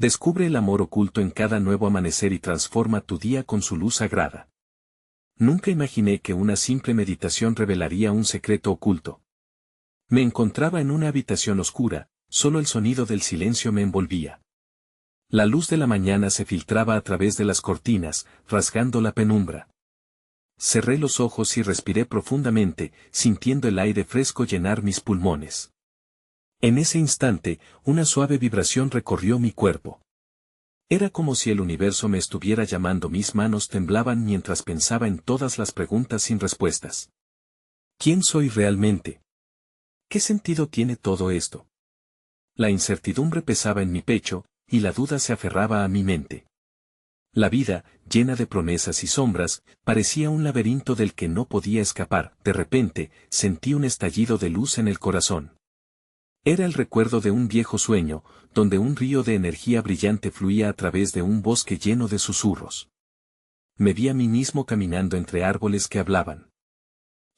Descubre el amor oculto en cada nuevo amanecer y transforma tu día con su luz sagrada. Nunca imaginé que una simple meditación revelaría un secreto oculto. Me encontraba en una habitación oscura, solo el sonido del silencio me envolvía. La luz de la mañana se filtraba a través de las cortinas, rasgando la penumbra. Cerré los ojos y respiré profundamente, sintiendo el aire fresco llenar mis pulmones. En ese instante, una suave vibración recorrió mi cuerpo. Era como si el universo me estuviera llamando. Mis manos temblaban mientras pensaba en todas las preguntas sin respuestas. ¿Quién soy realmente? ¿Qué sentido tiene todo esto? La incertidumbre pesaba en mi pecho, y la duda se aferraba a mi mente. La vida, llena de promesas y sombras, parecía un laberinto del que no podía escapar. De repente, sentí un estallido de luz en el corazón. Era el recuerdo de un viejo sueño, donde un río de energía brillante fluía a través de un bosque lleno de susurros. Me vi a mí mismo caminando entre árboles que hablaban.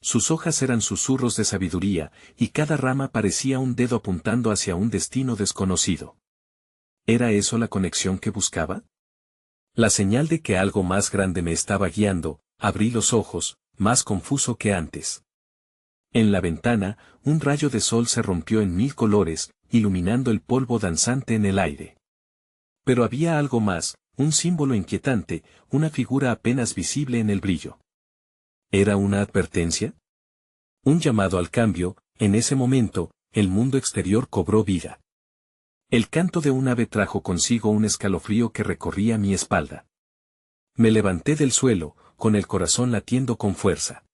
Sus hojas eran susurros de sabiduría, y cada rama parecía un dedo apuntando hacia un destino desconocido. ¿Era eso la conexión que buscaba? La señal de que algo más grande me estaba guiando. Abrí los ojos, más confuso que antes. En la ventana, un rayo de sol se rompió en 1000 colores, iluminando el polvo danzante en el aire. Pero había algo más, un símbolo inquietante, una figura apenas visible en el brillo. ¿Era una advertencia? Un llamado al cambio. En ese momento, el mundo exterior cobró vida. El canto de un ave trajo consigo un escalofrío que recorría mi espalda. Me levanté del suelo, con el corazón latiendo con fuerza.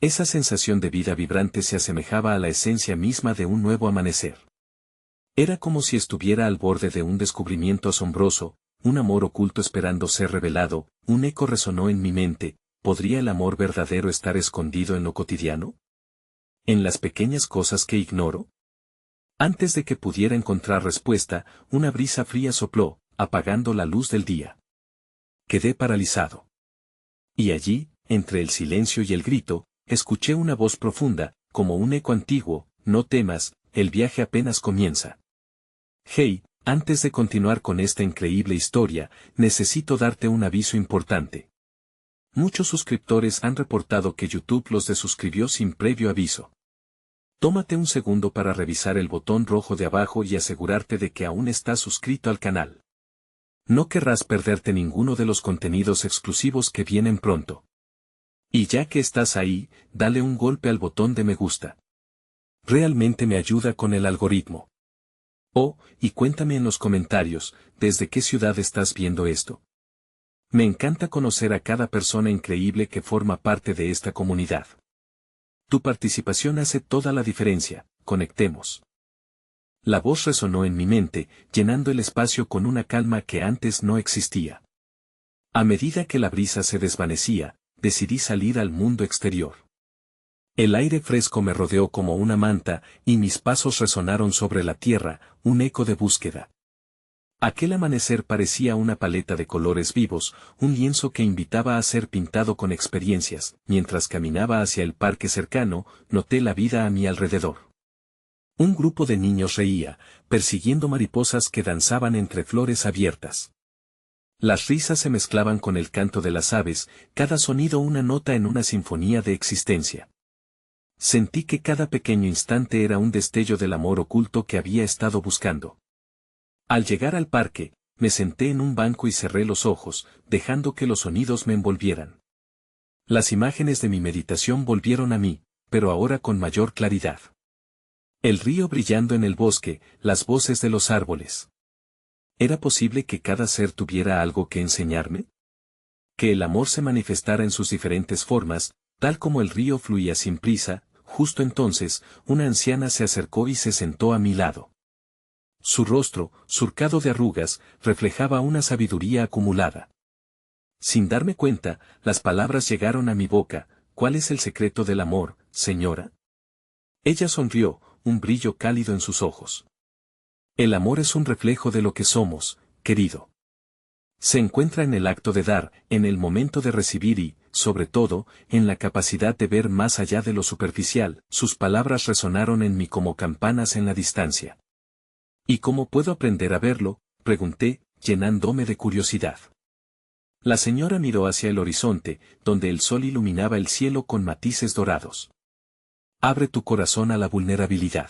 Esa sensación de vida vibrante se asemejaba a la esencia misma de un nuevo amanecer. Era como si estuviera al borde de un descubrimiento asombroso, un amor oculto esperando ser revelado. Un eco resonó en mi mente. ¿Podría el amor verdadero estar escondido en lo cotidiano? ¿En las pequeñas cosas que ignoro? Antes de que pudiera encontrar respuesta, una brisa fría sopló, apagando la luz del día. Quedé paralizado. Y allí, entre el silencio y el grito, escuché una voz profunda, como un eco antiguo: no temas, el viaje apenas comienza. Hey, antes de continuar con esta increíble historia, necesito darte un aviso importante. Muchos suscriptores han reportado que YouTube los desuscribió sin previo aviso. Tómate un segundo para revisar el botón rojo de abajo y asegurarte de que aún estás suscrito al canal. No querrás perderte ninguno de los contenidos exclusivos que vienen pronto. Y ya que estás ahí, dale un golpe al botón de me gusta. Realmente me ayuda con el algoritmo. Oh, y cuéntame en los comentarios, ¿desde qué ciudad estás viendo esto? Me encanta conocer a cada persona increíble que forma parte de esta comunidad. Tu participación hace toda la diferencia. Conectemos. La voz resonó en mi mente, llenando el espacio con una calma que antes no existía. A medida que la brisa se desvanecía, decidí salir al mundo exterior. El aire fresco me rodeó como una manta, y mis pasos resonaron sobre la tierra, un eco de búsqueda. Aquel amanecer parecía una paleta de colores vivos, un lienzo que invitaba a ser pintado con experiencias. Mientras caminaba hacia el parque cercano, noté la vida a mi alrededor. Un grupo de niños reía, persiguiendo mariposas que danzaban entre flores abiertas. Las risas se mezclaban con el canto de las aves, cada sonido una nota en una sinfonía de existencia. Sentí que cada pequeño instante era un destello del amor oculto que había estado buscando. Al llegar al parque, me senté en un banco y cerré los ojos, dejando que los sonidos me envolvieran. Las imágenes de mi meditación volvieron a mí, pero ahora con mayor claridad. El río brillando en el bosque, las voces de los árboles. ¿Era posible que cada ser tuviera algo que enseñarme? Que el amor se manifestara en sus diferentes formas, tal como el río fluía sin prisa. Justo entonces, una anciana se acercó y se sentó a mi lado. Su rostro, surcado de arrugas, reflejaba una sabiduría acumulada. Sin darme cuenta, las palabras llegaron a mi boca: ¿cuál es el secreto del amor, señora? Ella sonrió, un brillo cálido en sus ojos. El amor es un reflejo de lo que somos, querido. Se encuentra en el acto de dar, en el momento de recibir y, sobre todo, en la capacidad de ver más allá de lo superficial. Sus palabras resonaron en mí como campanas en la distancia. ¿Y cómo puedo aprender a verlo? pregunté, llenándome de curiosidad. La señora miró hacia el horizonte, donde el sol iluminaba el cielo con matices dorados. Abre tu corazón a la vulnerabilidad.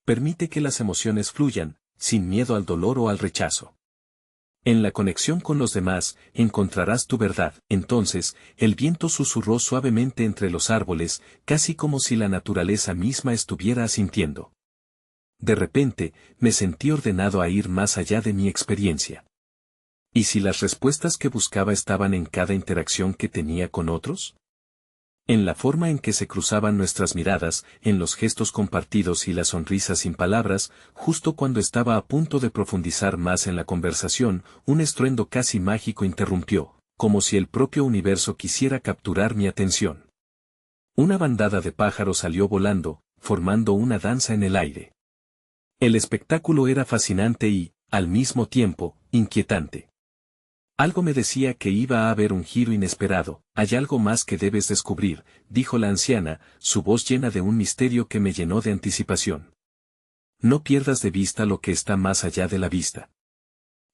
Permite que las emociones fluyan, sin miedo al dolor o al rechazo. En la conexión con los demás, encontrarás tu verdad. Entonces, el viento susurró suavemente entre los árboles, casi como si la naturaleza misma estuviera asintiendo. De repente, me sentí ordenado a ir más allá de mi experiencia. ¿Y si las respuestas que buscaba estaban en cada interacción que tenía con otros? En la forma en que se cruzaban nuestras miradas, en los gestos compartidos y las sonrisas sin palabras, justo cuando estaba a punto de profundizar más en la conversación, un estruendo casi mágico interrumpió, como si el propio universo quisiera capturar mi atención. Una bandada de pájaros salió volando, formando una danza en el aire. El espectáculo era fascinante y, al mismo tiempo, inquietante. Algo me decía que iba a haber un giro inesperado. Hay algo más que debes descubrir, dijo la anciana, su voz llena de un misterio que me llenó de anticipación. No pierdas de vista lo que está más allá de la vista.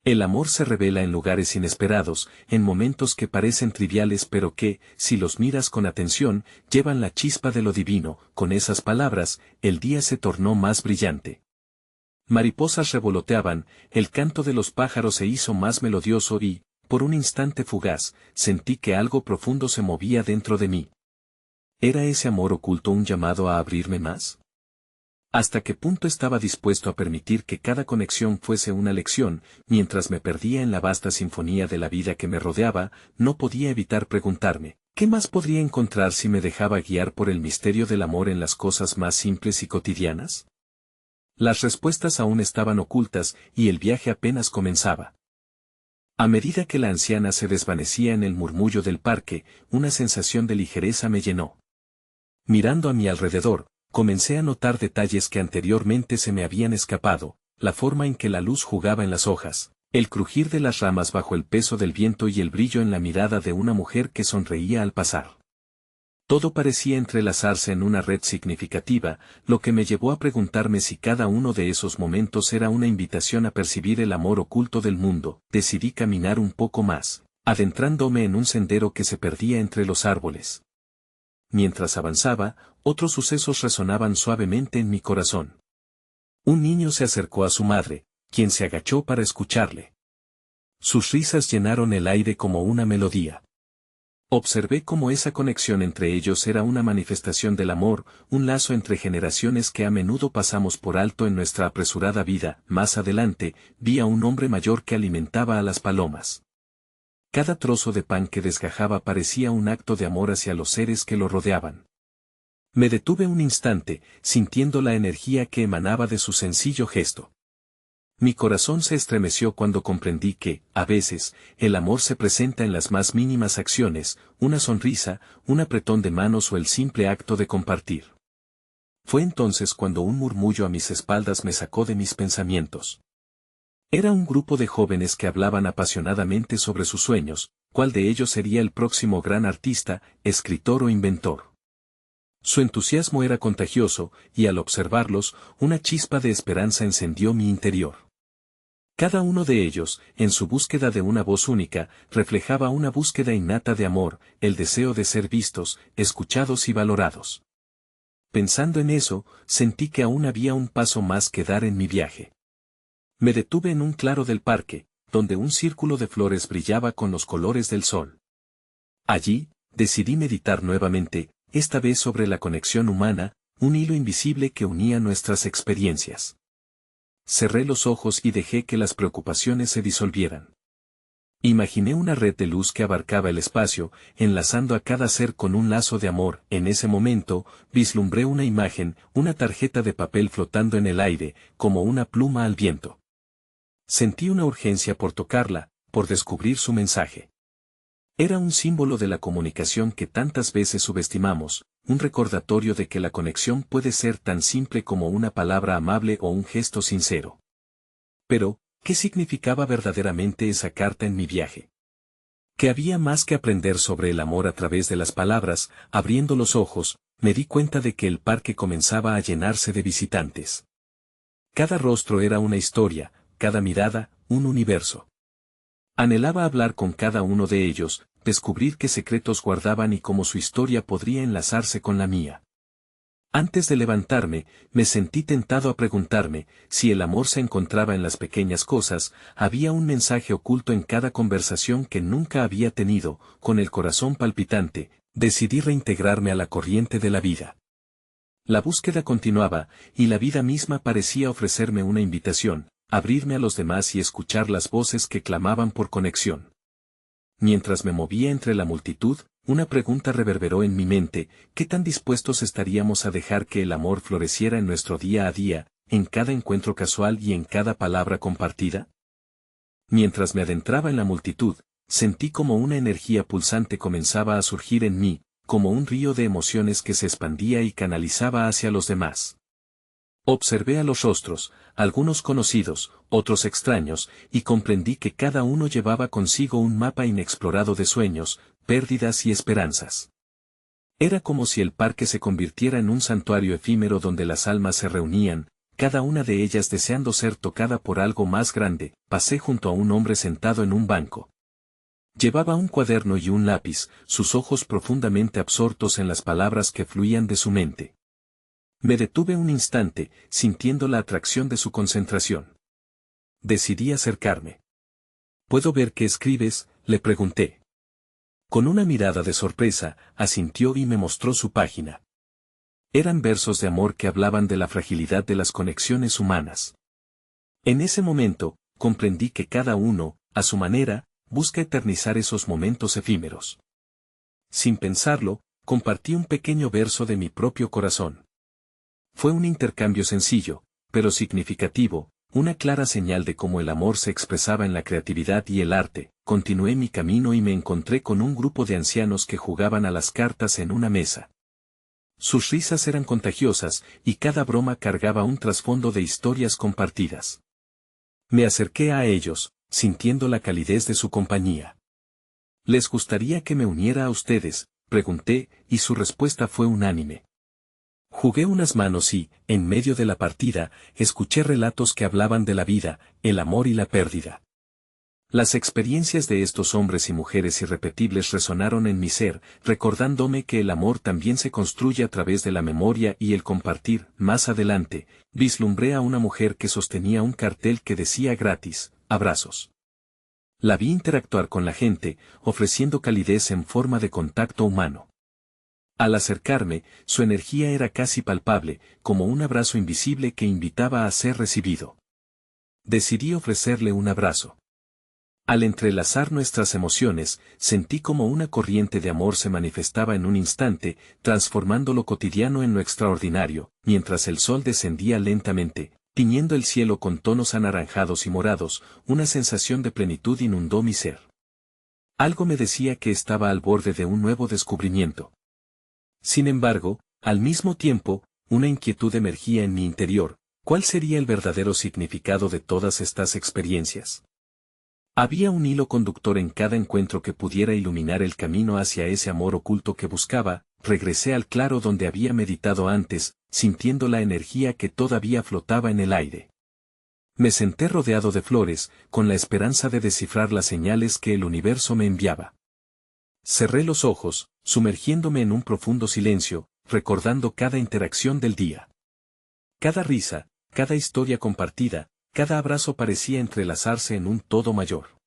El amor se revela en lugares inesperados, en momentos que parecen triviales pero que, si los miras con atención, llevan la chispa de lo divino. Con esas palabras, el día se tornó más brillante. Mariposas revoloteaban, el canto de los pájaros se hizo más melodioso y, por un instante fugaz, sentí que algo profundo se movía dentro de mí. ¿Era ese amor oculto un llamado a abrirme más? ¿Hasta qué punto estaba dispuesto a permitir que cada conexión fuese una lección? Mientras me perdía en la vasta sinfonía de la vida que me rodeaba, no podía evitar preguntarme, ¿qué más podría encontrar si me dejaba guiar por el misterio del amor en las cosas más simples y cotidianas? Las respuestas aún estaban ocultas y el viaje apenas comenzaba. A medida que la anciana se desvanecía en el murmullo del parque, una sensación de ligereza me llenó. Mirando a mi alrededor, comencé a notar detalles que anteriormente se me habían escapado, la forma en que la luz jugaba en las hojas, el crujir de las ramas bajo el peso del viento y el brillo en la mirada de una mujer que sonreía al pasar. Todo parecía entrelazarse en una red significativa, lo que me llevó a preguntarme si cada uno de esos momentos era una invitación a percibir el amor oculto del mundo. Decidí caminar un poco más, adentrándome en un sendero que se perdía entre los árboles. Mientras avanzaba, otros sucesos resonaban suavemente en mi corazón. Un niño se acercó a su madre, quien se agachó para escucharle. Sus risas llenaron el aire como una melodía. Observé cómo esa conexión entre ellos era una manifestación del amor, un lazo entre generaciones que a menudo pasamos por alto en nuestra apresurada vida. Más adelante, vi a un hombre mayor que alimentaba a las palomas. Cada trozo de pan que desgajaba parecía un acto de amor hacia los seres que lo rodeaban. Me detuve un instante, sintiendo la energía que emanaba de su sencillo gesto. Mi corazón se estremeció cuando comprendí que, a veces, el amor se presenta en las más mínimas acciones, una sonrisa, un apretón de manos o el simple acto de compartir. Fue entonces cuando un murmullo a mis espaldas me sacó de mis pensamientos. Era un grupo de jóvenes que hablaban apasionadamente sobre sus sueños, cuál de ellos sería el próximo gran artista, escritor o inventor. Su entusiasmo era contagioso, y al observarlos, una chispa de esperanza encendió mi interior. Cada uno de ellos, en su búsqueda de una voz única, reflejaba una búsqueda innata de amor, el deseo de ser vistos, escuchados y valorados. Pensando en eso, sentí que aún había un paso más que dar en mi viaje. Me detuve en un claro del parque, donde un círculo de flores brillaba con los colores del sol. Allí, decidí meditar nuevamente, esta vez sobre la conexión humana, un hilo invisible que unía nuestras experiencias. Cerré los ojos y dejé que las preocupaciones se disolvieran. Imaginé una red de luz que abarcaba el espacio, enlazando a cada ser con un lazo de amor. En ese momento, vislumbré una imagen, una tarjeta de papel flotando en el aire, como una pluma al viento. Sentí una urgencia por tocarla, por descubrir su mensaje. Era un símbolo de la comunicación que tantas veces subestimamos, un recordatorio de que la conexión puede ser tan simple como una palabra amable o un gesto sincero. Pero, ¿qué significaba verdaderamente esa carta en mi viaje? Que había más que aprender sobre el amor a través de las palabras. Abriendo los ojos, me di cuenta de que el parque comenzaba a llenarse de visitantes. Cada rostro era una historia, cada mirada, un universo. Anhelaba hablar con cada uno de ellos, descubrir qué secretos guardaban y cómo su historia podría enlazarse con la mía. Antes de levantarme, me sentí tentado a preguntarme, si el amor se encontraba en las pequeñas cosas, había un mensaje oculto en cada conversación que nunca había tenido. Con el corazón palpitante, decidí reintegrarme a la corriente de la vida. La búsqueda continuaba, y la vida misma parecía ofrecerme una invitación, abrirme a los demás y escuchar las voces que clamaban por conexión. Mientras me movía entre la multitud, una pregunta reverberó en mi mente: ¿qué tan dispuestos estaríamos a dejar que el amor floreciera en nuestro día a día, en cada encuentro casual y en cada palabra compartida? Mientras me adentraba en la multitud, sentí como una energía pulsante comenzaba a surgir en mí, como un río de emociones que se expandía y canalizaba hacia los demás. Observé a los rostros, algunos conocidos, otros extraños, y comprendí que cada uno llevaba consigo un mapa inexplorado de sueños, pérdidas y esperanzas. Era como si el parque se convirtiera en un santuario efímero donde las almas se reunían, cada una de ellas deseando ser tocada por algo más grande. Pasé junto a un hombre sentado en un banco. Llevaba un cuaderno y un lápiz, sus ojos profundamente absortos en las palabras que fluían de su mente. Me detuve un instante, sintiendo la atracción de su concentración. Decidí acercarme. ¿Puedo ver qué escribes?, le pregunté. Con una mirada de sorpresa, asintió y me mostró su página. Eran versos de amor que hablaban de la fragilidad de las conexiones humanas. En ese momento, comprendí que cada uno, a su manera, busca eternizar esos momentos efímeros. Sin pensarlo, compartí un pequeño verso de mi propio corazón. Fue un intercambio sencillo, pero significativo, una clara señal de cómo el amor se expresaba en la creatividad y el arte. Continué mi camino y me encontré con un grupo de ancianos que jugaban a las cartas en una mesa. Sus risas eran contagiosas, y cada broma cargaba un trasfondo de historias compartidas. Me acerqué a ellos, sintiendo la calidez de su compañía. ¿Les gustaría que me uniera a ustedes?, pregunté, y su respuesta fue unánime. Jugué unas manos y, en medio de la partida, escuché relatos que hablaban de la vida, el amor y la pérdida. Las experiencias de estos hombres y mujeres irrepetibles resonaron en mi ser, recordándome que el amor también se construye a través de la memoria y el compartir. Más adelante, vislumbré a una mujer que sostenía un cartel que decía gratis, abrazos. La vi interactuar con la gente, ofreciendo calidez en forma de contacto humano. Al acercarme, su energía era casi palpable, como un abrazo invisible que invitaba a ser recibido. Decidí ofrecerle un abrazo. Al entrelazar nuestras emociones, sentí como una corriente de amor se manifestaba en un instante, transformando lo cotidiano en lo extraordinario. Mientras el sol descendía lentamente, tiñendo el cielo con tonos anaranjados y morados, una sensación de plenitud inundó mi ser. Algo me decía que estaba al borde de un nuevo descubrimiento. Sin embargo, al mismo tiempo, una inquietud emergía en mi interior: ¿cuál sería el verdadero significado de todas estas experiencias? Había un hilo conductor en cada encuentro que pudiera iluminar el camino hacia ese amor oculto que buscaba. Regresé al claro donde había meditado antes, sintiendo la energía que todavía flotaba en el aire. Me senté rodeado de flores, con la esperanza de descifrar las señales que el universo me enviaba. Cerré los ojos, sumergiéndome en un profundo silencio, recordando cada interacción del día. Cada risa, cada historia compartida, cada abrazo parecía entrelazarse en un todo mayor.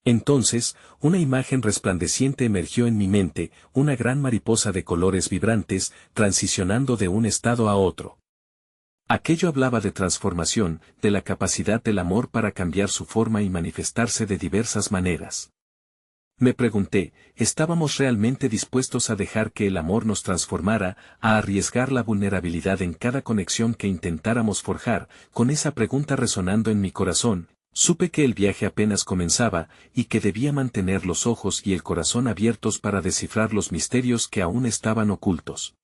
Entonces, una imagen resplandeciente emergió en mi mente, una gran mariposa de colores vibrantes, transicionando de un estado a otro. Aquello hablaba de transformación, de la capacidad del amor para cambiar su forma y manifestarse de diversas maneras. Me pregunté, ¿estábamos realmente dispuestos a dejar que el amor nos transformara, a arriesgar la vulnerabilidad en cada conexión que intentáramos forjar? Con esa pregunta resonando en mi corazón, supe que el viaje apenas comenzaba, y que debía mantener los ojos y el corazón abiertos para descifrar los misterios que aún estaban ocultos.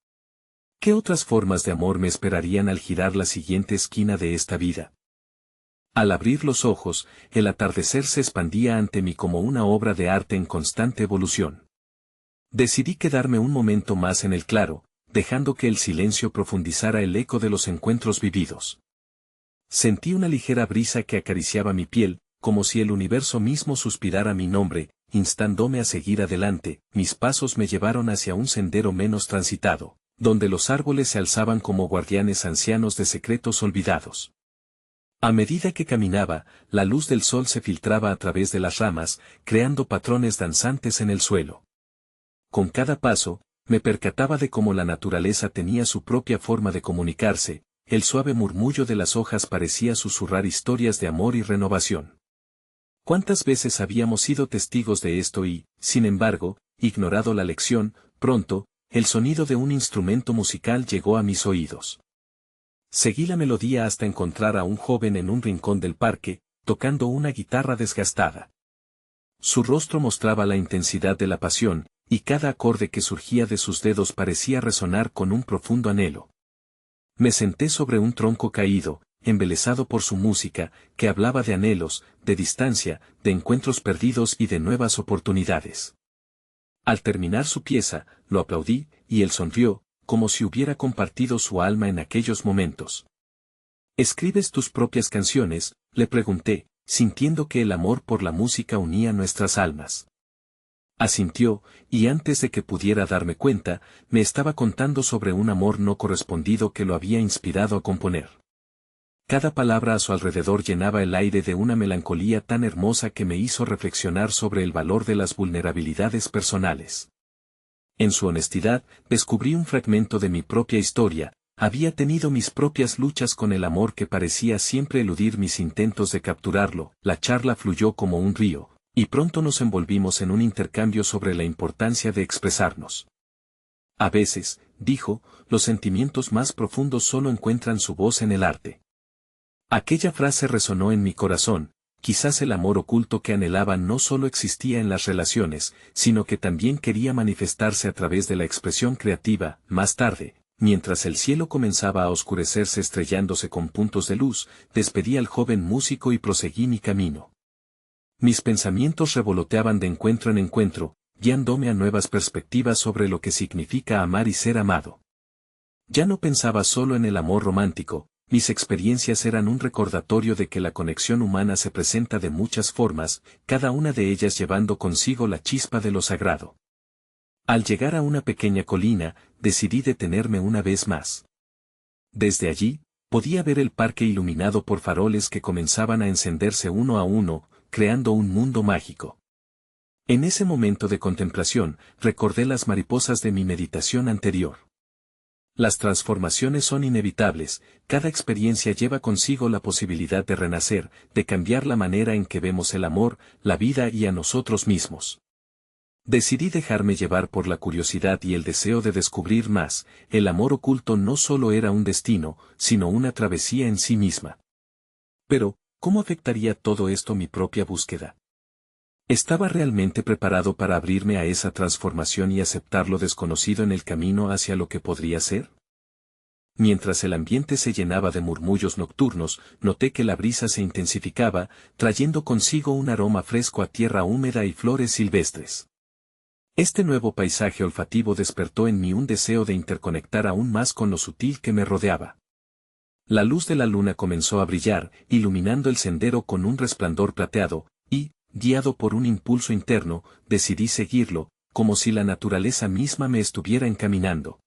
¿Qué otras formas de amor me esperarían al girar la siguiente esquina de esta vida? Al abrir los ojos, el atardecer se expandía ante mí como una obra de arte en constante evolución. Decidí quedarme un momento más en el claro, dejando que el silencio profundizara el eco de los encuentros vividos. Sentí una ligera brisa que acariciaba mi piel, como si el universo mismo suspirara mi nombre, instándome a seguir adelante. Mis pasos me llevaron hacia un sendero menos transitado, donde los árboles se alzaban como guardianes ancianos de secretos olvidados. A medida que caminaba, la luz del sol se filtraba a través de las ramas, creando patrones danzantes en el suelo. Con cada paso, me percataba de cómo la naturaleza tenía su propia forma de comunicarse, el suave murmullo de las hojas parecía susurrar historias de amor y renovación. ¿Cuántas veces habíamos sido testigos de esto y, sin embargo, ignorado la lección? Pronto, el sonido de un instrumento musical llegó a mis oídos. Seguí la melodía hasta encontrar a un joven en un rincón del parque, tocando una guitarra desgastada. Su rostro mostraba la intensidad de la pasión, y cada acorde que surgía de sus dedos parecía resonar con un profundo anhelo. Me senté sobre un tronco caído, embelesado por su música, que hablaba de anhelos, de distancia, de encuentros perdidos y de nuevas oportunidades. Al terminar su pieza, lo aplaudí, y él sonrió, como si hubiera compartido su alma en aquellos momentos. ¿Escribes tus propias canciones?, le pregunté, sintiendo que el amor por la música unía nuestras almas. Asintió, y antes de que pudiera darme cuenta, me estaba contando sobre un amor no correspondido que lo había inspirado a componer. Cada palabra a su alrededor llenaba el aire de una melancolía tan hermosa que me hizo reflexionar sobre el valor de las vulnerabilidades personales. En su honestidad, descubrí un fragmento de mi propia historia. Había tenido mis propias luchas con el amor que parecía siempre eludir mis intentos de capturarlo. La charla fluyó como un río, y pronto nos envolvimos en un intercambio sobre la importancia de expresarnos. A veces, dijo, los sentimientos más profundos solo encuentran su voz en el arte. Aquella frase resonó en mi corazón. Quizás el amor oculto que anhelaba no solo existía en las relaciones, sino que también quería manifestarse a través de la expresión creativa. Más tarde, mientras el cielo comenzaba a oscurecerse estrellándose con puntos de luz, despedí al joven músico y proseguí mi camino. Mis pensamientos revoloteaban de encuentro en encuentro, guiándome a nuevas perspectivas sobre lo que significa amar y ser amado. Ya no pensaba solo en el amor romántico. Mis experiencias eran un recordatorio de que la conexión humana se presenta de muchas formas, cada una de ellas llevando consigo la chispa de lo sagrado. Al llegar a una pequeña colina, decidí detenerme una vez más. Desde allí, podía ver el parque iluminado por faroles que comenzaban a encenderse uno a uno, creando un mundo mágico. En ese momento de contemplación, recordé las mariposas de mi meditación anterior. Las transformaciones son inevitables, cada experiencia lleva consigo la posibilidad de renacer, de cambiar la manera en que vemos el amor, la vida y a nosotros mismos. Decidí dejarme llevar por la curiosidad y el deseo de descubrir más. El amor oculto no solo era un destino, sino una travesía en sí misma. Pero, ¿cómo afectaría todo esto mi propia búsqueda? ¿Estaba realmente preparado para abrirme a esa transformación y aceptar lo desconocido en el camino hacia lo que podría ser? Mientras el ambiente se llenaba de murmullos nocturnos, noté que la brisa se intensificaba, trayendo consigo un aroma fresco a tierra húmeda y flores silvestres. Este nuevo paisaje olfativo despertó en mí un deseo de interconectar aún más con lo sutil que me rodeaba. La luz de la luna comenzó a brillar, iluminando el sendero con un resplandor plateado, y, guiado por un impulso interno, decidí seguirlo, como si la naturaleza misma me estuviera encaminando.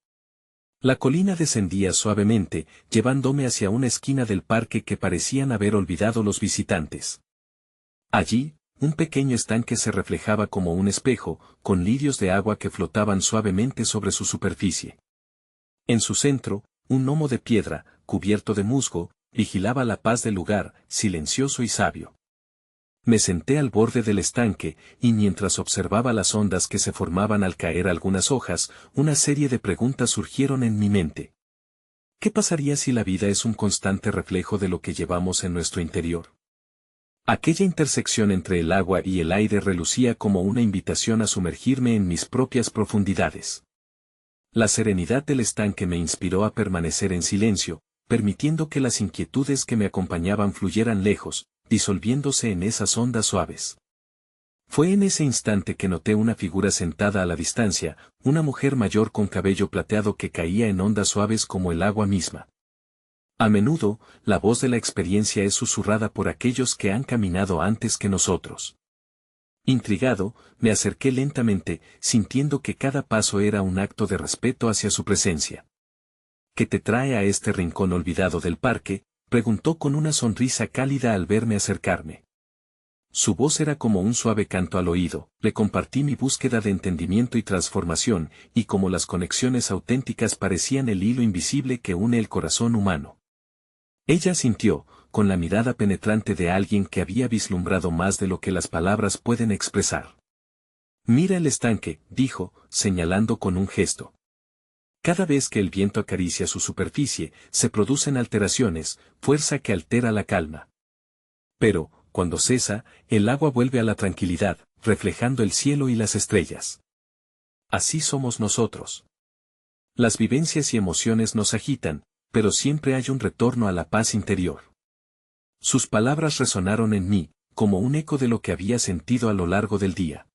La colina descendía suavemente, llevándome hacia una esquina del parque que parecían haber olvidado los visitantes. Allí, un pequeño estanque se reflejaba como un espejo, con lirios de agua que flotaban suavemente sobre su superficie. En su centro, un gnomo de piedra, cubierto de musgo, vigilaba la paz del lugar, silencioso y sabio. Me senté al borde del estanque, y mientras observaba las ondas que se formaban al caer algunas hojas, una serie de preguntas surgieron en mi mente. ¿Qué pasaría si la vida es un constante reflejo de lo que llevamos en nuestro interior? Aquella intersección entre el agua y el aire relucía como una invitación a sumergirme en mis propias profundidades. La serenidad del estanque me inspiró a permanecer en silencio, permitiendo que las inquietudes que me acompañaban fluyeran lejos, disolviéndose en esas ondas suaves. Fue en ese instante que noté una figura sentada a la distancia, una mujer mayor con cabello plateado que caía en ondas suaves como el agua misma. A menudo, la voz de la experiencia es susurrada por aquellos que han caminado antes que nosotros. Intrigado, me acerqué lentamente, sintiendo que cada paso era un acto de respeto hacia su presencia. ¿Qué te trae a este rincón olvidado del parque?, preguntó con una sonrisa cálida al verme acercarme. Su voz era como un suave canto al oído. Le compartí mi búsqueda de entendimiento y transformación, y como las conexiones auténticas parecían el hilo invisible que une el corazón humano. Ella sintió, con la mirada penetrante de alguien que había vislumbrado más de lo que las palabras pueden expresar. Mira el estanque, dijo, señalando con un gesto. Cada vez que el viento acaricia su superficie, se producen alteraciones, fuerza que altera la calma. Pero, cuando cesa, el agua vuelve a la tranquilidad, reflejando el cielo y las estrellas. Así somos nosotros. Las vivencias y emociones nos agitan, pero siempre hay un retorno a la paz interior. Sus palabras resonaron en mí, como un eco de lo que había sentido a lo largo del día.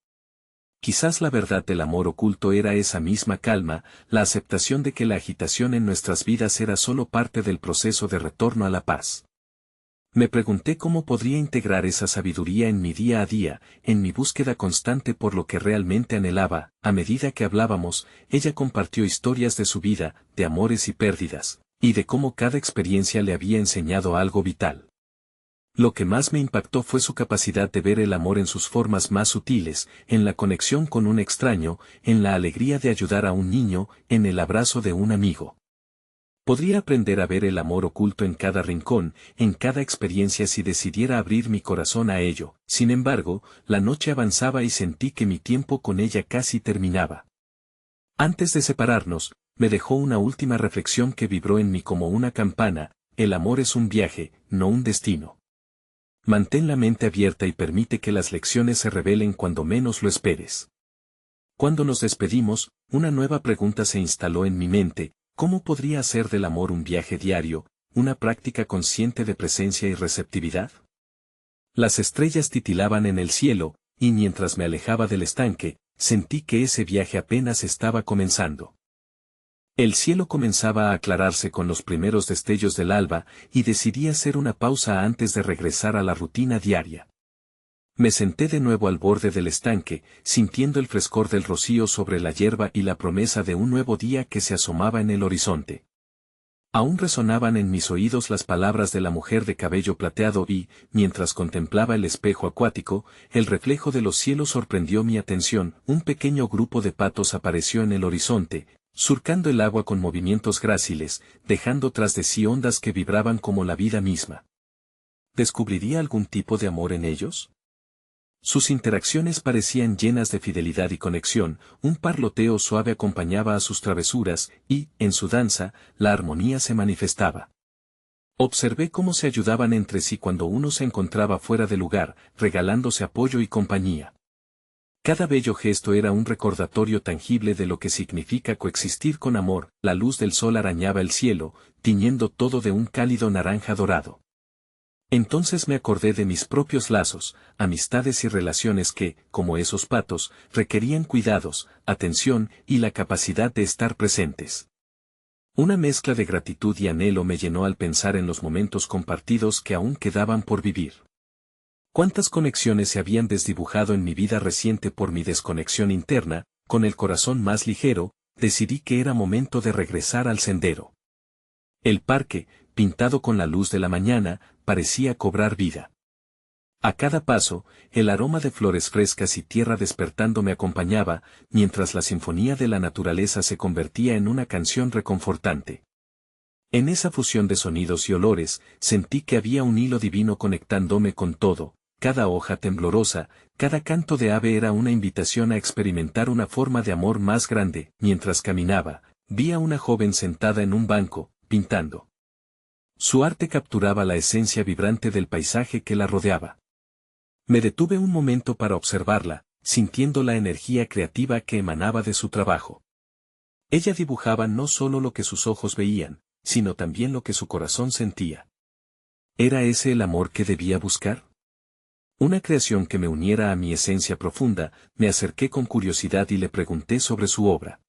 Quizás la verdad del amor oculto era esa misma calma, la aceptación de que la agitación en nuestras vidas era solo parte del proceso de retorno a la paz. Me pregunté cómo podría integrar esa sabiduría en mi día a día, en mi búsqueda constante por lo que realmente anhelaba. A medida que hablábamos, ella compartió historias de su vida, de amores y pérdidas, y de cómo cada experiencia le había enseñado algo vital. Lo que más me impactó fue su capacidad de ver el amor en sus formas más sutiles, en la conexión con un extraño, en la alegría de ayudar a un niño, en el abrazo de un amigo. Podría aprender a ver el amor oculto en cada rincón, en cada experiencia si decidiera abrir mi corazón a ello. Sin embargo, la noche avanzaba y sentí que mi tiempo con ella casi terminaba. Antes de separarnos, me dejó una última reflexión que vibró en mí como una campana: el amor es un viaje, no un destino. Mantén la mente abierta y permite que las lecciones se revelen cuando menos lo esperes. Cuando nos despedimos, una nueva pregunta se instaló en mi mente: ¿cómo podría hacer del amor un viaje diario, una práctica consciente de presencia y receptividad? Las estrellas titilaban en el cielo, y mientras me alejaba del estanque, sentí que ese viaje apenas estaba comenzando. El cielo comenzaba a aclararse con los primeros destellos del alba, y decidí hacer una pausa antes de regresar a la rutina diaria. Me senté de nuevo al borde del estanque, sintiendo el frescor del rocío sobre la hierba y la promesa de un nuevo día que se asomaba en el horizonte. Aún resonaban en mis oídos las palabras de la mujer de cabello plateado y, mientras contemplaba el espejo acuático, el reflejo de los cielos sorprendió mi atención. Un pequeño grupo de patos apareció en el horizonte, surcando el agua con movimientos gráciles, dejando tras de sí ondas que vibraban como la vida misma. ¿Descubriría algún tipo de amor en ellos? Sus interacciones parecían llenas de fidelidad y conexión, un parloteo suave acompañaba a sus travesuras, y, en su danza, la armonía se manifestaba. Observé cómo se ayudaban entre sí cuando uno se encontraba fuera de lugar, regalándose apoyo y compañía. Cada bello gesto era un recordatorio tangible de lo que significa coexistir con amor. La luz del sol arañaba el cielo, tiñendo todo de un cálido naranja dorado. Entonces me acordé de mis propios lazos, amistades y relaciones que, como esos patos, requerían cuidados, atención y la capacidad de estar presentes. Una mezcla de gratitud y anhelo me llenó al pensar en los momentos compartidos que aún quedaban por vivir. ¿Cuántas conexiones se habían desdibujado en mi vida reciente por mi desconexión interna? Con el corazón más ligero, decidí que era momento de regresar al sendero. El parque, pintado con la luz de la mañana, parecía cobrar vida. A cada paso, el aroma de flores frescas y tierra despertando me acompañaba, mientras la sinfonía de la naturaleza se convertía en una canción reconfortante. En esa fusión de sonidos y olores, sentí que había un hilo divino conectándome con todo. Cada hoja temblorosa, cada canto de ave era una invitación a experimentar una forma de amor más grande. Mientras caminaba, vi a una joven sentada en un banco, pintando. Su arte capturaba la esencia vibrante del paisaje que la rodeaba. Me detuve un momento para observarla, sintiendo la energía creativa que emanaba de su trabajo. Ella dibujaba no solo lo que sus ojos veían, sino también lo que su corazón sentía. ¿Era ese el amor que debía buscar? Una creación que me uniera a mi esencia profunda. Me acerqué con curiosidad y le pregunté sobre su obra.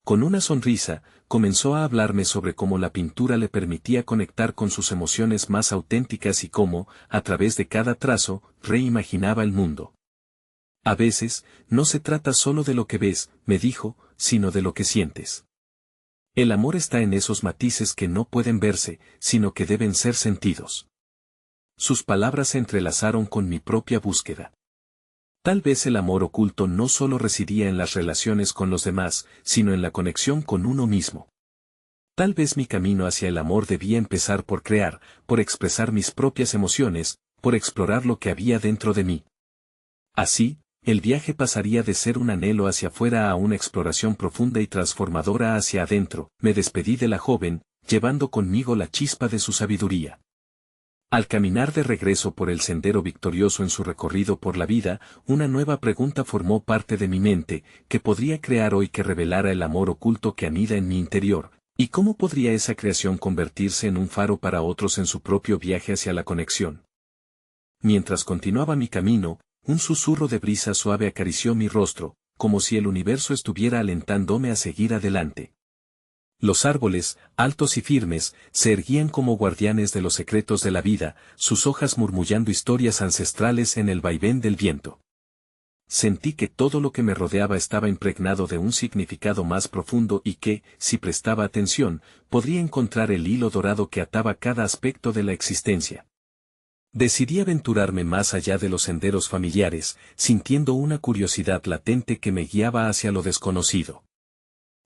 Con una sonrisa, comenzó a hablarme sobre cómo la pintura le permitía conectar con sus emociones más auténticas y cómo, a través de cada trazo, reimaginaba el mundo. A veces, no se trata solo de lo que ves, me dijo, sino de lo que sientes. El amor está en esos matices que no pueden verse, sino que deben ser sentidos. Sus palabras se entrelazaron con mi propia búsqueda. Tal vez el amor oculto no solo residía en las relaciones con los demás, sino en la conexión con uno mismo. Tal vez mi camino hacia el amor debía empezar por crear, por expresar mis propias emociones, por explorar lo que había dentro de mí. Así, el viaje pasaría de ser un anhelo hacia afuera a una exploración profunda y transformadora hacia adentro. Me despedí de la joven, llevando conmigo la chispa de su sabiduría. Al caminar de regreso por el sendero victorioso en su recorrido por la vida, una nueva pregunta formó parte de mi mente: ¿qué podría crear hoy que revelara el amor oculto que anida en mi interior? ¿Y cómo podría esa creación convertirse en un faro para otros en su propio viaje hacia la conexión? Mientras continuaba mi camino, un susurro de brisa suave acarició mi rostro, como si el universo estuviera alentándome a seguir adelante. Los árboles, altos y firmes, se erguían como guardianes de los secretos de la vida, sus hojas murmullando historias ancestrales en el vaivén del viento. Sentí que todo lo que me rodeaba estaba impregnado de un significado más profundo y que, si prestaba atención, podría encontrar el hilo dorado que ataba cada aspecto de la existencia. Decidí aventurarme más allá de los senderos familiares, sintiendo una curiosidad latente que me guiaba hacia lo desconocido.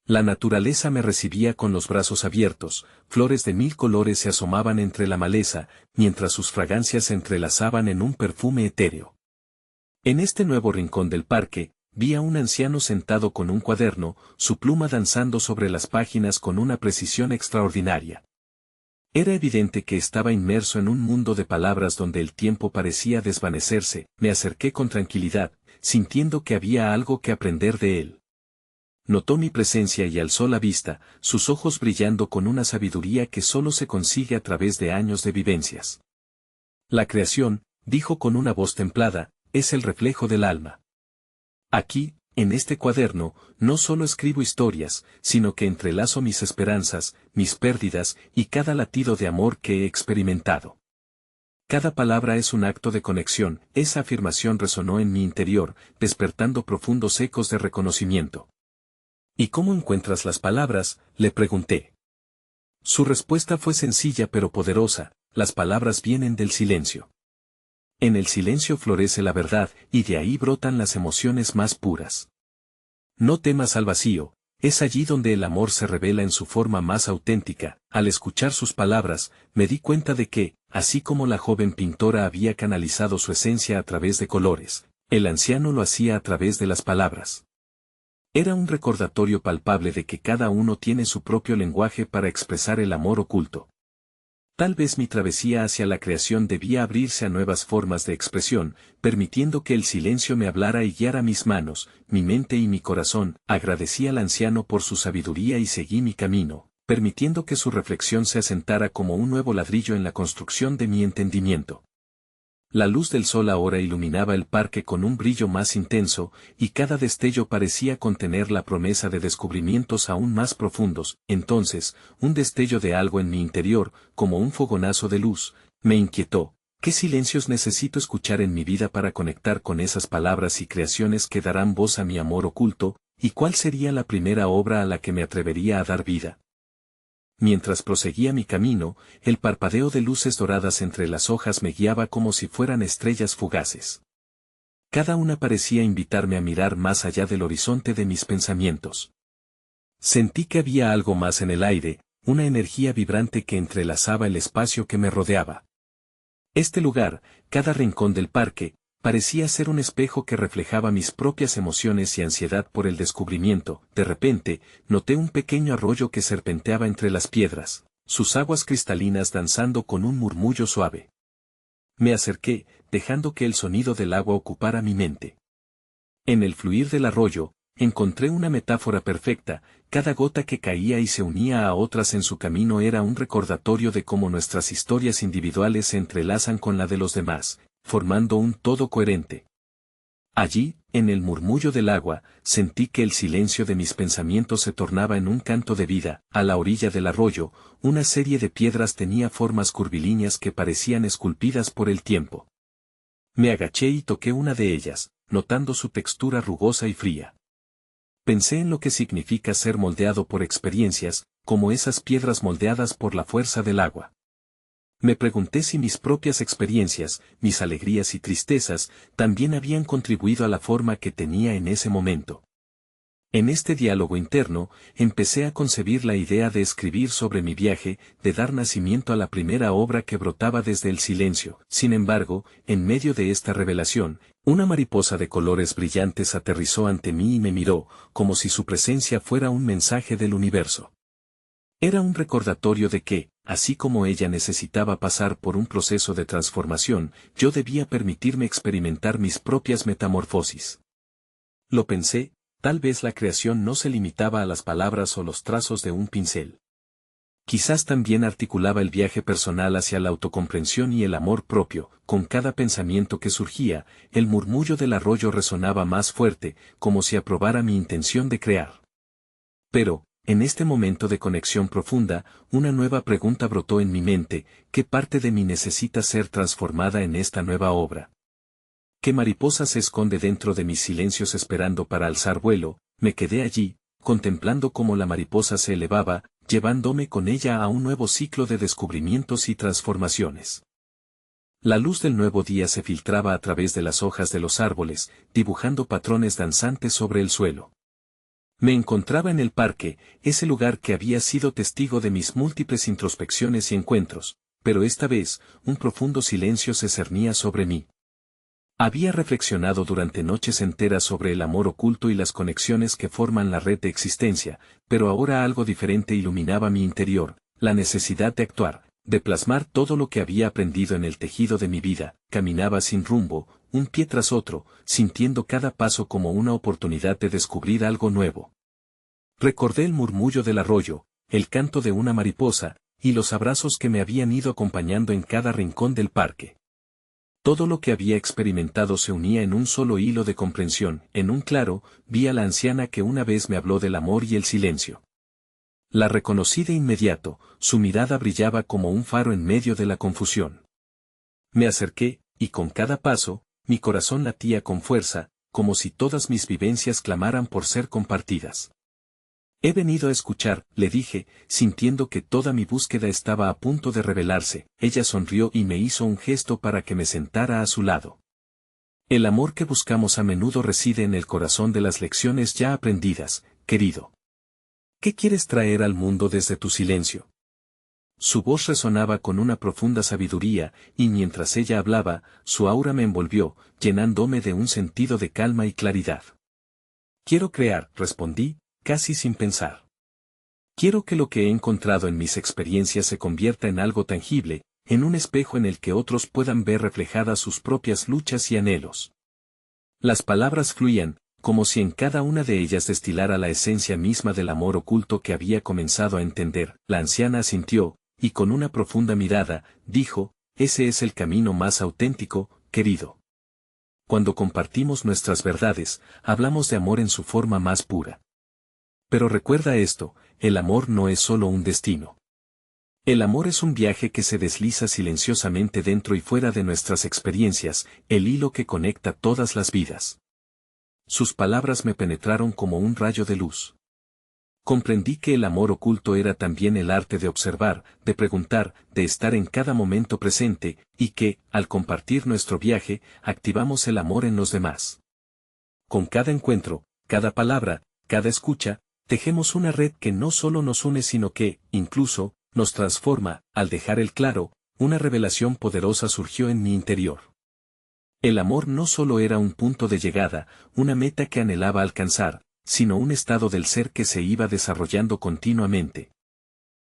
La naturaleza me recibía con los brazos abiertos, flores de 1000 colores se asomaban entre la maleza, mientras sus fragancias se entrelazaban en un perfume etéreo. En este nuevo rincón del parque, vi a un anciano sentado con un cuaderno, su pluma danzando sobre las páginas con una precisión extraordinaria. Era evidente que estaba inmerso en un mundo de palabras donde el tiempo parecía desvanecerse. Me acerqué con tranquilidad, sintiendo que había algo que aprender de él. Notó mi presencia y alzó la vista, sus ojos brillando con una sabiduría que solo se consigue a través de años de vivencias. La creación, dijo con una voz templada, es el reflejo del alma. Aquí, en este cuaderno, no solo escribo historias, sino que entrelazo mis esperanzas, mis pérdidas y cada latido de amor que he experimentado. Cada palabra es un acto de conexión. Esa afirmación resonó en mi interior, despertando profundos ecos de reconocimiento. ¿Y cómo encuentras las palabras?, le pregunté. Su respuesta fue sencilla pero poderosa: las palabras vienen del silencio. En el silencio florece la verdad, y de ahí brotan las emociones más puras. No temas al vacío, es allí donde el amor se revela en su forma más auténtica. Al escuchar sus palabras, me di cuenta de que, así como la joven pintora había canalizado su esencia a través de colores, el anciano lo hacía a través de las palabras. Era un recordatorio palpable de que cada uno tiene su propio lenguaje para expresar el amor oculto. Tal vez mi travesía hacia la creación debía abrirse a nuevas formas de expresión, permitiendo que el silencio me hablara y guiara mis manos, mi mente y mi corazón. Agradecí al anciano por su sabiduría y seguí mi camino, permitiendo que su reflexión se asentara como un nuevo ladrillo en la construcción de mi entendimiento. La luz del sol ahora iluminaba el parque con un brillo más intenso, y cada destello parecía contener la promesa de descubrimientos aún más profundos. Entonces, un destello de algo en mi interior, como un fogonazo de luz, me inquietó. ¿Qué silencios necesito escuchar en mi vida para conectar con esas palabras y creaciones que darán voz a mi amor oculto? ¿Y cuál sería la primera obra a la que me atrevería a dar vida? Mientras proseguía mi camino, el parpadeo de luces doradas entre las hojas me guiaba como si fueran estrellas fugaces. Cada una parecía invitarme a mirar más allá del horizonte de mis pensamientos. Sentí que había algo más en el aire, una energía vibrante que entrelazaba el espacio que me rodeaba. Este lugar, cada rincón del parque, parecía ser un espejo que reflejaba mis propias emociones y ansiedad por el descubrimiento. De repente, noté un pequeño arroyo que serpenteaba entre las piedras, sus aguas cristalinas danzando con un murmullo suave. Me acerqué, dejando que el sonido del agua ocupara mi mente. En el fluir del arroyo, encontré una metáfora perfecta. Cada gota que caía y se unía a otras en su camino era un recordatorio de cómo nuestras historias individuales se entrelazan con la de los demás, formando un todo coherente. Allí, en el murmullo del agua, sentí que el silencio de mis pensamientos se tornaba en un canto de vida. A la orilla del arroyo, una serie de piedras tenía formas curvilíneas que parecían esculpidas por el tiempo. Me agaché y toqué una de ellas, notando su textura rugosa y fría. Pensé en lo que significa ser moldeado por experiencias, como esas piedras moldeadas por la fuerza del agua. Me pregunté si mis propias experiencias, mis alegrías y tristezas, también habían contribuido a la forma que tenía en ese momento. En este diálogo interno, empecé a concebir la idea de escribir sobre mi viaje, de dar nacimiento a la primera obra que brotaba desde el silencio. Sin embargo, en medio de esta revelación, una mariposa de colores brillantes aterrizó ante mí y me miró, como si su presencia fuera un mensaje del universo. Era un recordatorio de que, así como ella necesitaba pasar por un proceso de transformación, yo debía permitirme experimentar mis propias metamorfosis. Lo pensé, tal vez la creación no se limitaba a las palabras o los trazos de un pincel. Quizás también articulaba el viaje personal hacia la autocomprensión y el amor propio. Con cada pensamiento que surgía, el murmullo del arroyo resonaba más fuerte, como si aprobara mi intención de crear. Pero, en este momento de conexión profunda, una nueva pregunta brotó en mi mente: ¿qué parte de mí necesita ser transformada en esta nueva obra? ¿Qué mariposa se esconde dentro de mis silencios esperando para alzar vuelo? Me quedé allí, contemplando cómo la mariposa se elevaba, llevándome con ella a un nuevo ciclo de descubrimientos y transformaciones. La luz del nuevo día se filtraba a través de las hojas de los árboles, dibujando patrones danzantes sobre el suelo. Me encontraba en el parque, ese lugar que había sido testigo de mis múltiples introspecciones y encuentros, pero esta vez, un profundo silencio se cernía sobre mí. Había reflexionado durante noches enteras sobre el amor oculto y las conexiones que forman la red de existencia, pero ahora algo diferente iluminaba mi interior: la necesidad de actuar, de plasmar todo lo que había aprendido en el tejido de mi vida. Caminaba sin rumbo, un pie tras otro, sintiendo cada paso como una oportunidad de descubrir algo nuevo. Recordé el murmullo del arroyo, el canto de una mariposa, y los abrazos que me habían ido acompañando en cada rincón del parque. Todo lo que había experimentado se unía en un solo hilo de comprensión. En un claro, vi a la anciana que una vez me habló del amor y el silencio. La reconocí de inmediato, su mirada brillaba como un faro en medio de la confusión. Me acerqué, y con cada paso, mi corazón latía con fuerza, como si todas mis vivencias clamaran por ser compartidas. He venido a escuchar, le dije, sintiendo que toda mi búsqueda estaba a punto de revelarse. Ella sonrió y me hizo un gesto para que me sentara a su lado. El amor que buscamos a menudo reside en el corazón de las lecciones ya aprendidas, querido. ¿Qué quieres traer al mundo desde tu silencio? Su voz resonaba con una profunda sabiduría, y mientras ella hablaba, su aura me envolvió, llenándome de un sentido de calma y claridad. Quiero crear, respondí, casi sin pensar. Quiero que lo que he encontrado en mis experiencias se convierta en algo tangible, en un espejo en el que otros puedan ver reflejadas sus propias luchas y anhelos. Las palabras fluían, como si en cada una de ellas destilara la esencia misma del amor oculto que había comenzado a entender. La anciana asintió, y con una profunda mirada, dijo: ese es el camino más auténtico, querido. Cuando compartimos nuestras verdades, hablamos de amor en su forma más pura. Pero recuerda esto: el amor no es solo un destino. El amor es un viaje que se desliza silenciosamente dentro y fuera de nuestras experiencias, el hilo que conecta todas las vidas. Sus palabras me penetraron como un rayo de luz. Comprendí que el amor oculto era también el arte de observar, de preguntar, de estar en cada momento presente, y que, al compartir nuestro viaje, activamos el amor en los demás. Con cada encuentro, cada palabra, cada escucha, tejemos una red que no solo nos une sino que, incluso, nos transforma. Al dejar el claro, una revelación poderosa surgió en mi interior. El amor no solo era un punto de llegada, una meta que anhelaba alcanzar, sino un estado del ser que se iba desarrollando continuamente.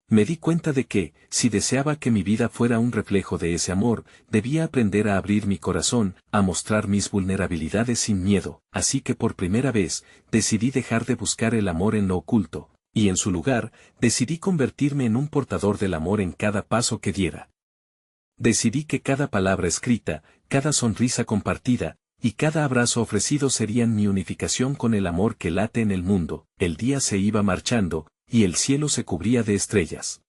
Me di cuenta de que, si deseaba que mi vida fuera un reflejo de ese amor, debía aprender a abrir mi corazón, a mostrar mis vulnerabilidades sin miedo. Así que por primera vez, decidí dejar de buscar el amor en lo oculto, y en su lugar, decidí convertirme en un portador del amor en cada paso que diera. Decidí que cada palabra escrita, cada sonrisa compartida, y cada abrazo ofrecido serían mi unificación con el amor que late en el mundo. El día se iba marchando, y el cielo se cubría de estrellas.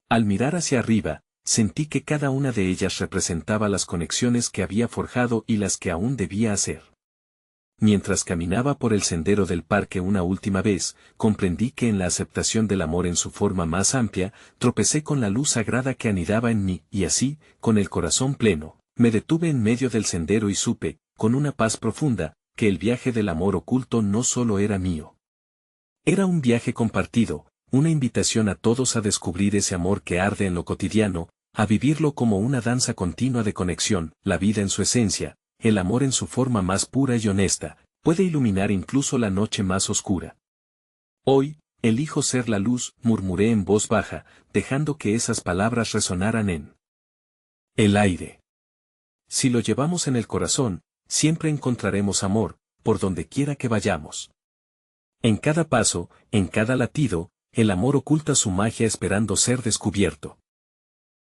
Al mirar hacia arriba, sentí que cada una de ellas representaba las conexiones que había forjado y las que aún debía hacer. Mientras caminaba por el sendero del parque una última vez, comprendí que en la aceptación del amor en su forma más amplia, tropecé con la luz sagrada que anidaba en mí, y así, con el corazón pleno, me detuve en medio del sendero y supe, con una paz profunda, que el viaje del amor oculto no solo era mío. Era un viaje compartido, una invitación a todos a descubrir ese amor que arde en lo cotidiano, a vivirlo como una danza continua de conexión. La vida en su esencia, el amor en su forma más pura y honesta, puede iluminar incluso la noche más oscura. Hoy, elijo ser la luz, murmuré en voz baja, dejando que esas palabras resonaran en el aire. Si lo llevamos en el corazón, siempre encontraremos amor, por donde quiera que vayamos. En cada paso, en cada latido, el amor oculta su magia esperando ser descubierto.